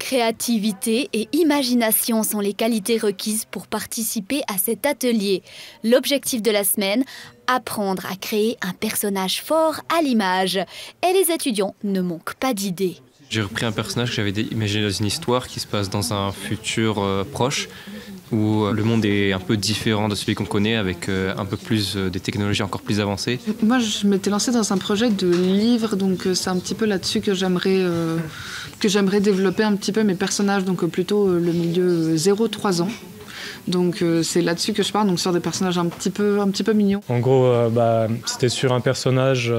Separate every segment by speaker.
Speaker 1: Créativité et imagination sont les qualités requises pour participer à cet atelier. L'objectif de la semaine, apprendre à créer un personnage fort à l'image. Et les étudiants ne manquent pas d'idées.
Speaker 2: J'ai repris un personnage que j'avais imaginé dans une histoire qui se passe dans un futur proche, où le monde est un peu différent de celui qu'on connaît, avec un peu plus des technologies encore plus avancées.
Speaker 3: Moi, je m'étais lancée dans un projet de livre, donc c'est un petit peu là-dessus que j'aimerais développer un petit peu mes personnages, donc plutôt le milieu 0-3 ans. Donc c'est là-dessus que je pars, donc sur des personnages un petit peu mignons.
Speaker 4: En gros, c'était sur un personnage,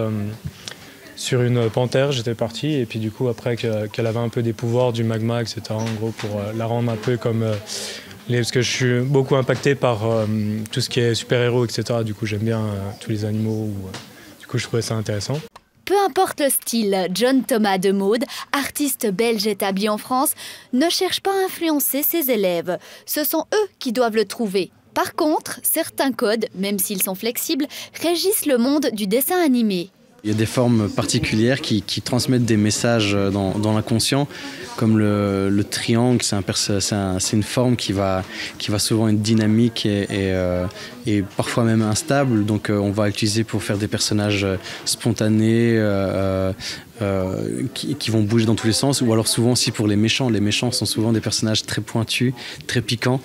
Speaker 4: sur une panthère, j'étais parti, et puis du coup après qu'elle avait un peu des pouvoirs du magma, etc. En gros pour la rendre un peu comme... parce que je suis beaucoup impacté par tout ce qui est super-héros, etc. Du coup, j'aime bien tous les animaux. Du coup, je trouvais ça intéressant.
Speaker 1: Peu importe le style, John Thomas de Maude, artiste belge établi en France, ne cherche pas à influencer ses élèves. Ce sont eux qui doivent le trouver. Par contre, certains codes, même s'ils sont flexibles, régissent le monde du dessin animé.
Speaker 5: Il y a des formes particulières qui transmettent des messages dans l'inconscient, comme le triangle, c'est une forme qui va souvent être dynamique et parfois même instable. Donc on va l'utiliser pour faire des personnages spontanés, qui vont bouger dans tous les sens, ou alors souvent aussi pour les méchants. Les méchants sont souvent des personnages très pointus, très piquants,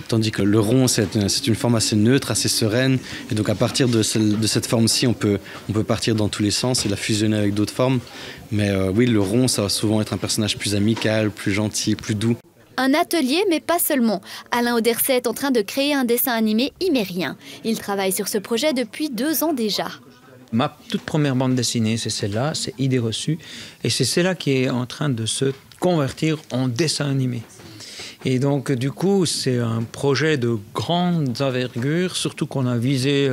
Speaker 5: tandis que le rond, c'est une forme assez neutre, assez sereine. Et donc à partir de cette forme-ci, on peut partir dans tous les sens et la fusionner avec d'autres formes. Mais oui, le rond, ça va souvent être un personnage plus amical, plus gentil, plus doux.
Speaker 1: Un atelier, mais pas seulement. Alain Auderset est en train de créer un dessin animé imérien. Il travaille sur ce projet depuis 2 ans déjà.
Speaker 6: Ma toute première bande dessinée, c'est celle-là, c'est Idées reçues. Et c'est celle-là qui est en train de se convertir en dessin animé. Et donc, du coup, c'est un projet de grande envergure, surtout qu'on a visé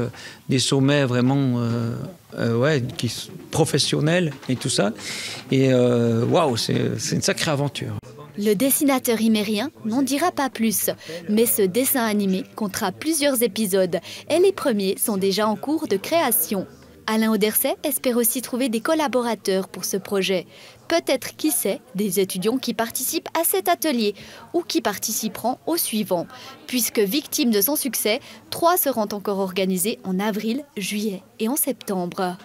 Speaker 6: des sommets vraiment professionnels et tout ça. Et waouh, c'est une sacrée aventure.
Speaker 1: Le dessinateur imérien n'en dira pas plus, mais ce dessin animé comptera plusieurs épisodes et les premiers sont déjà en cours de création. Alain Auderset espère aussi trouver des collaborateurs pour ce projet. Peut-être, qui sait, des étudiants qui participent à cet atelier ou qui participeront au suivant. Puisque victimes de son succès, 3 seront encore organisés en avril, juillet et en septembre.